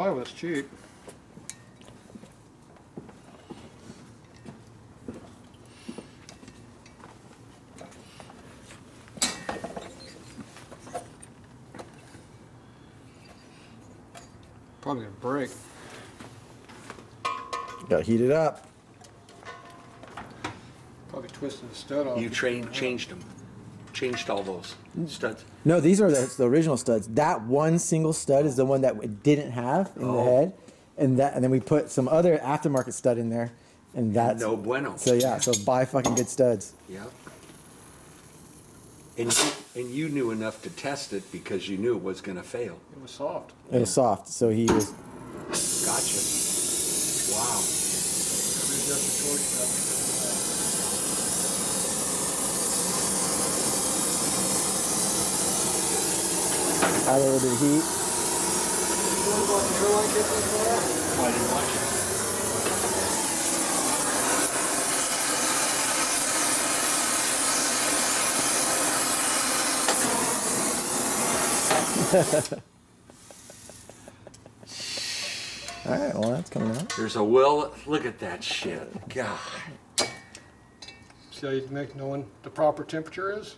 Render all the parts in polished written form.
Oh, that's cheap. Probably gonna break. Gotta heat it up. Probably twisting the stud off. You changed them. Changed all those studs. No, these are the original studs. That one single stud is the one that it didn't have in the head, and then we put some other aftermarket stud in there, and that's No bueno. So yeah, so buy fucking good studs. Yeah. And you knew enough to test it because you knew it was going to fail. It was soft. It was soft, so he was. Gotcha. Wow. Add a little bit of heat. Oh, I didn't watch it. All right, well that's coming out. There's a will. Look at that shit. God. See how you make knowing the proper temperature is?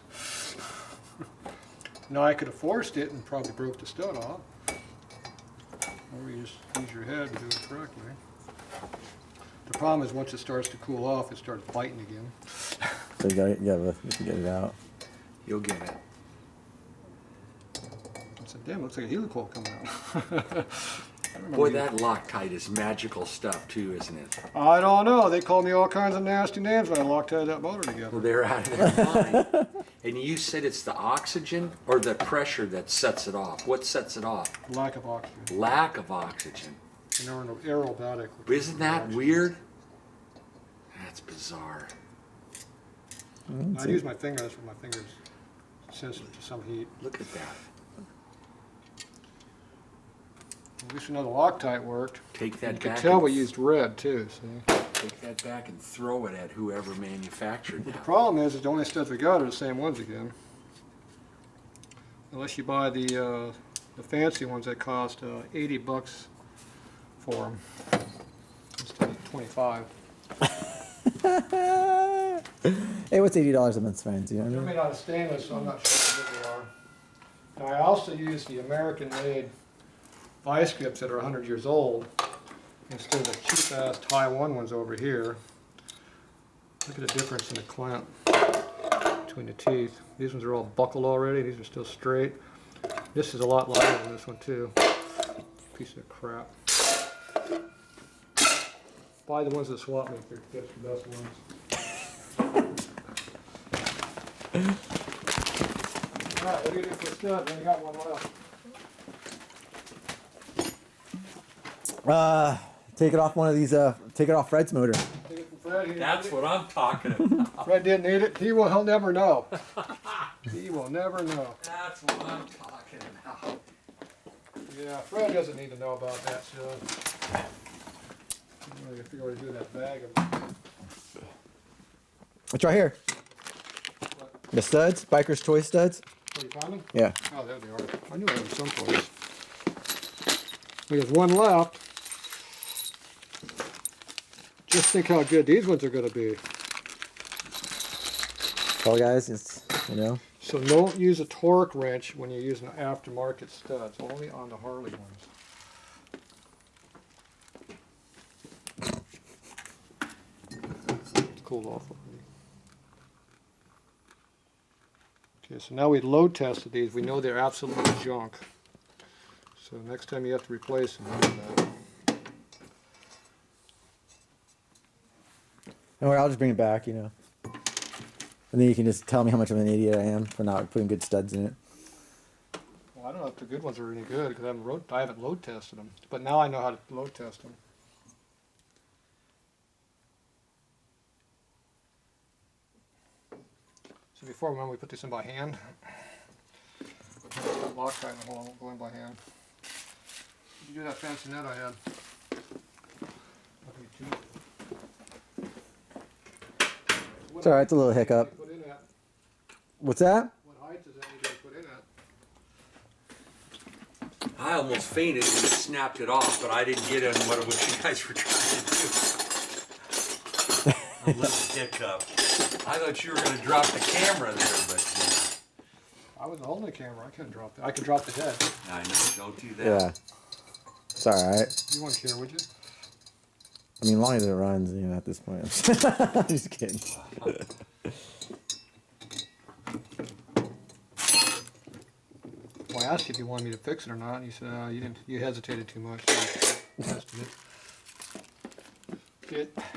Now I could have forced it and probably broke the stud off. Or you just use your head and do it correctly. The problem is once it starts to cool off, it starts biting again. So you gotta get it out. You'll get it. It's a damn, looks like a helical coming out. Boy, that Loctite is magical stuff too, isn't it? I don't know. They called me all kinds of nasty names when I Loctited that motor together. Well, they're out of their mind. And you said it's the oxygen or the pressure that sets it off. What sets it off? Lack of oxygen. Lack of oxygen. And aerobatic. Isn't that weird? That's bizarre. I use my fingers for my fingers sensitive to some heat. Look at that. At least we know the Loctite worked. Take that You could back. tell and we used red too, see? Take that back and throw it at whoever manufactured The that. problem is the only studs we got are the same ones again. Unless you buy the fancy ones that cost $80 for them instead of 25. Hey, what's $80 a month, friends? You know what I They're mean? made out of stainless, so I'm not sure what they are. Now I also use the American-made vice grips that are 100 years old instead of the cheap-ass Taiwan ones over here. Look at the difference in the clamp between the teeth. These ones are all buckled already. These are still straight. This is a lot lighter than this one too. Piece of crap. Buy the ones that swap me. They're the best ones. Alright, what do you do for a stud? We only got one left. Take it off one of these. Take it off Fred's motor. Take it from Fred. That's what I'm talking about. Fred didn't need it. He'll never know. He will never know. That's what I'm talking about. Yeah, Fred doesn't need to know about that stuff. I gotta figure out what to do with that bag of. It's right here. The studs, Biker's Choice studs. Oh, you found them? Yeah. Oh, there they are. I knew I had them someplace. There's one left. Just think how good these ones are going to be. Well, guys, it's So don't use a torque wrench when you're using aftermarket studs. Only on the Harley ones. It's cooled off already. Okay, so now we load tested these. We know they're absolutely junk. So next time you have to replace them, do that. Don't worry, I'll just bring it back, And then you can just tell me how much of an idiot I am for not putting good studs in it. Well, I don't know if the good ones are any good because I haven't load tested them. But now I know how to load test them. So before, remember, we put this in by hand. Loctite in the hole, go in by hand. Did you do that fancy net I had? It's alright, it's a little hiccup. What's that? What height does that need to be put in at? I almost fainted when you snapped it off, but I didn't get in what you guys were trying to do. A little hiccup. I thought you were going to drop the camera there, but I wasn't holding the camera. I couldn't drop it. I could drop the head. I know. Don't do that. Yeah. It's all right. You wouldn't care, would you? I mean, as long as it runs, you know, at this point. I'm just kidding. Well, I asked you if you wanted me to fix it or not, and you said you didn't. You hesitated too much. So I tested it.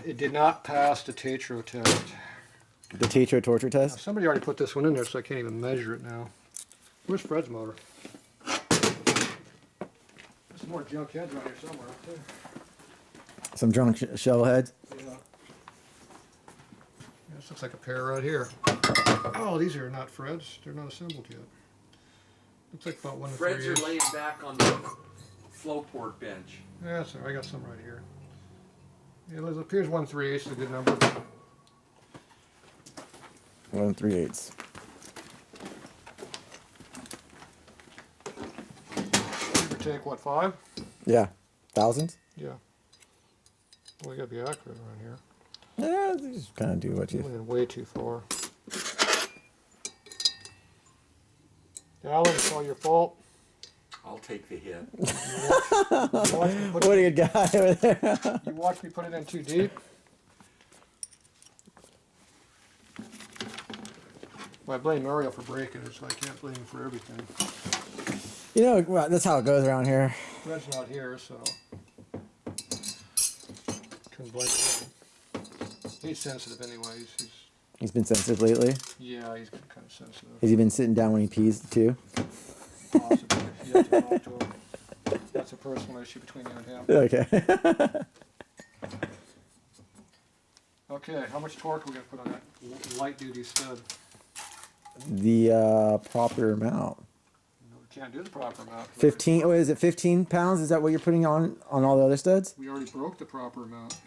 It did not pass the Tatro test. The Tatro torture Now, test? somebody already put this one in there, so I can't even measure it now. Where's Fred's motor? There's some more junk heads around here somewhere, too. Some drunk shovelheads? Yeah. This looks like a pair right here. Oh, these are not Fred's. They're not assembled yet. Looks like about 1 to 3 Freds are inch. laying back on the flowport bench. Yeah, so I got some right here. Yeah, it appears 1 3/8 is a good number. 1 3/8. Give or take, what, 5? Yeah. Thousands? Yeah. Well, you gotta be accurate around here. Yeah, you just kind of do what you... Went way too far. Alan, it's all your fault. I'll take the hit. What a good guy over there. You watched me put it in too deep. Well, I blame Mario for breaking it, so I can't blame him for everything. You know, well, that's how it goes around here. Red's not here, so couldn't blame him. He's sensitive anyway. He's been sensitive lately. Yeah, he's kind of sensitive. Has he been sitting down when he pees, too? Possibly. You have to talk to him. That's a personal issue between you and him. Okay. Okay, how much torque are we gonna put on that light duty stud? The proper amount. No, we can't do the proper amount. 15, oh, is it 15 pounds? Is that what you're putting on all the other studs? We already broke the proper amount.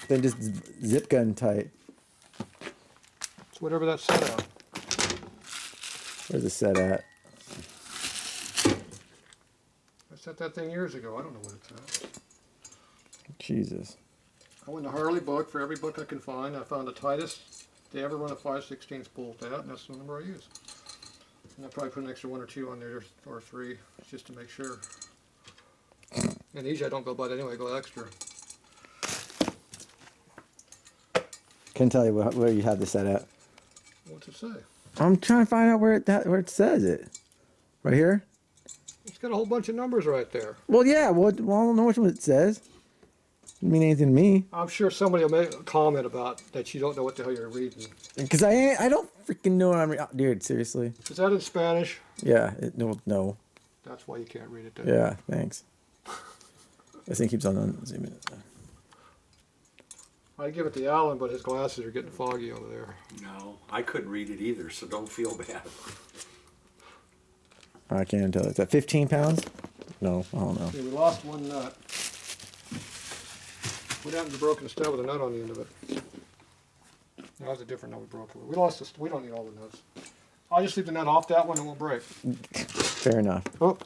Then just zip gun tight. It's whatever that's set at. Where's the set at? I set that thing years ago. I don't know what it's at. Jesus. I went to Harley book for every book I can find. I found the tightest they ever run a 5/16 bolt at, and that's the number I use. And I probably put an extra 1 or 2 on there, or 3, just to make sure. And usually I don't go by that anyway, I go extra. Couldn't tell you where you have this set at. What's it say? I'm trying to find out where it says it. Right here? It's got a whole bunch of numbers right there. Well, yeah. Well, I don't know which one it says. Doesn't mean anything to me. I'm sure somebody will make a comment about that you don't know what the hell you're reading. Because I don't freaking know what I'm reading. Dude, seriously. Is that in Spanish? Yeah. No. That's why you can't read it. Yeah, thanks. This thing keeps on zooming. I'd give it to Alan, but his glasses are getting foggy over there. No, I couldn't read it either, so don't feel bad. I can't tell. Is that 15 pounds? No, I don't know. Okay, we lost one nut. What happened to the broken stud with a nut on the end of it? That was a different nut we broke. We lost this. We don't need all the nuts. I'll just leave the nut off that one and it won't break. Fair enough. Oh,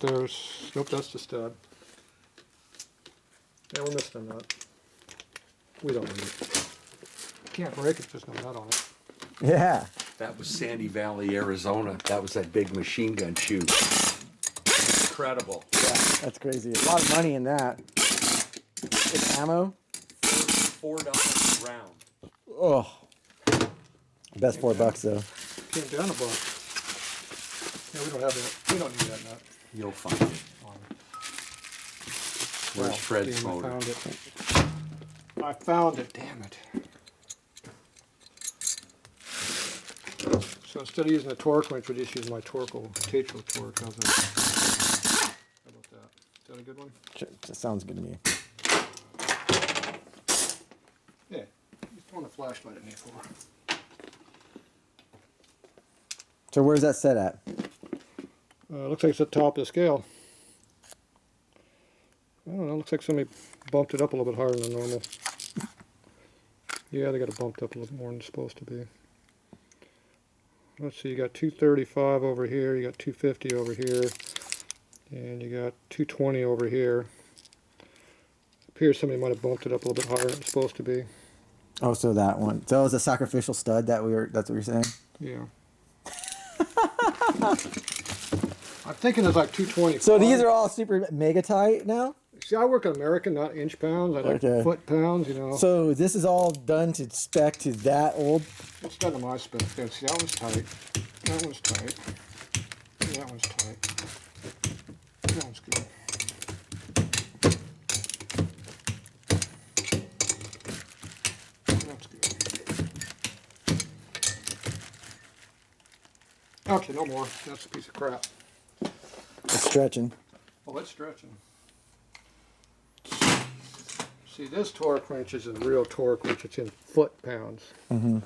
nope, that's the stud. Yeah, we're missing a nut. We don't need it. Can't break it if there's no nut on it. Yeah. That was Sandy Valley, Arizona. That was that big machine gun shoot. Incredible. Yeah, that's crazy. A lot of money in that. It's ammo? $4 a round. Oh. Best $4 though. Came down a buck. Yeah, we don't have that. We don't need that nut. You'll find it. Where's Well, Fred's damn, motor? I found it. I found it, damn it. So instead of using a torque wrench, we're just using my Tatro torque. How's that? How about that? Is that a good one? Sure, that sounds good to me. Yeah. Just throwing a flashlight at me for. So where's that set at? Looks like it's at the top of the scale. I don't know, looks like somebody bumped it up a little bit higher than normal. Yeah, they got it bumped up a little more than it's supposed to be. let's see, you got 235 over here, you got 250 over here, and you got 220 over here. Appears somebody might have bumped it up a little bit higher than it's supposed to be. Oh, so that one. So it was a sacrificial stud that that's what you're saying? Yeah. I'm thinking it's like 220. So these are all super mega tight now? See, I work on American, not inch pounds. I like Okay. foot pounds, you know. So this is all done to spec to that old? It's done to my spec. Yeah, see, that one's tight. That one's tight. That one's tight. That one's good. That's good. Okay, no more. That's a piece of crap. It's stretching. Oh, it's stretching. See, this torque wrench is a real torque wrench. It's in foot pounds. Mm-hmm.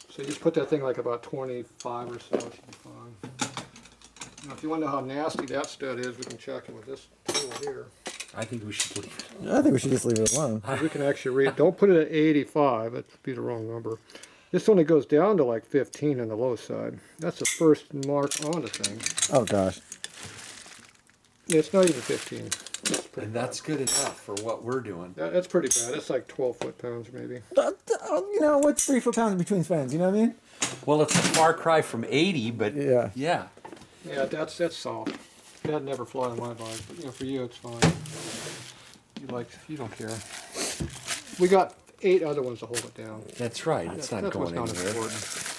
So you just put that thing like about 25 or so, it should be fine. Now, if you want to know how nasty that stud is, we can check it with this tool here. I think we should leave it. I think we should just leave it alone. We can actually read. Don't put it at 85. That'd be the wrong number. This only goes down to like 15 on the low side. That's the first mark on the thing. Oh, gosh. It's not even 15. And that's good enough for what we're doing. That's pretty bad. It's like 12 foot-pounds maybe. You know, what's 3 foot-pounds between fans? You know what I mean? Well, it's a far cry from 80, but Yeah. yeah. Yeah, that's soft. That'd never fly on my bike, but you know, for you it's fine. You don't care. We got 8 other ones to hold it down. That's right. It's not That's going what's not anywhere. important.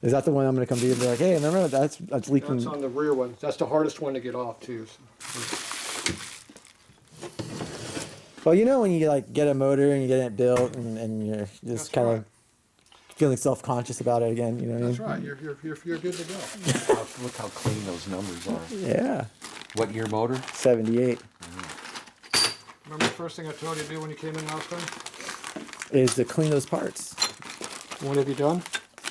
Is that the one I'm going to come to you and be like, hey, remember that's leaking? That's on the rear one. That's the hardest one to get off too. So. Well, you know when you like get a motor and you get it built and you're just That's kind right. of feeling self-conscious about it again, you know what I mean? That's right. You're good to go. Look how clean those numbers are. Yeah. What year motor? 78 Remember the first thing I told you to do when you came in last time? is to clean those parts. What have you done?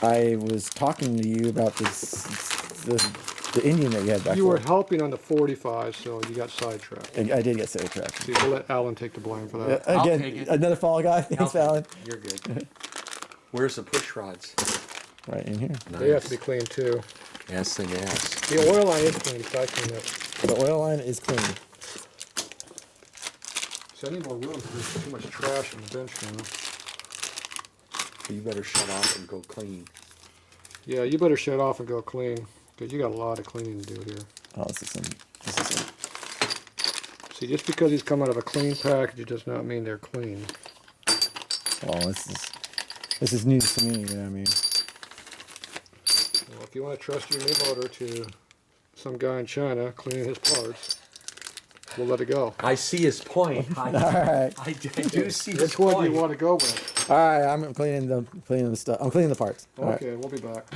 I was talking to you about the Indian that you had back You were there. helping on the 45, so you got sidetracked. I did get sidetracked. See, we'll let Alan take the blame for that. I'll Again, take it. another fall guy. Thanks, Alan. You're good. Where's the push rods? Right in here. They have to be clean too. Yes, they yes. The oil line is clean, so I clean it. The oil line is clean. So I need more room because there's too much trash on the bench now. You better shut off and go clean. Yeah, you better shut off and go clean, because you got a lot of cleaning to do here. Oh, this is some. See, just because he's come out of a clean package, it does not mean they're clean. Oh, this is news to me. You know what I mean? Well, if you want to trust your new motor to some guy in China cleaning his parts, we'll let it go. I see his point. All right. I do see his Which one do point. you want to go with? All right. I'm cleaning the stuff. I'm cleaning the parts. All right. Okay, we'll be back.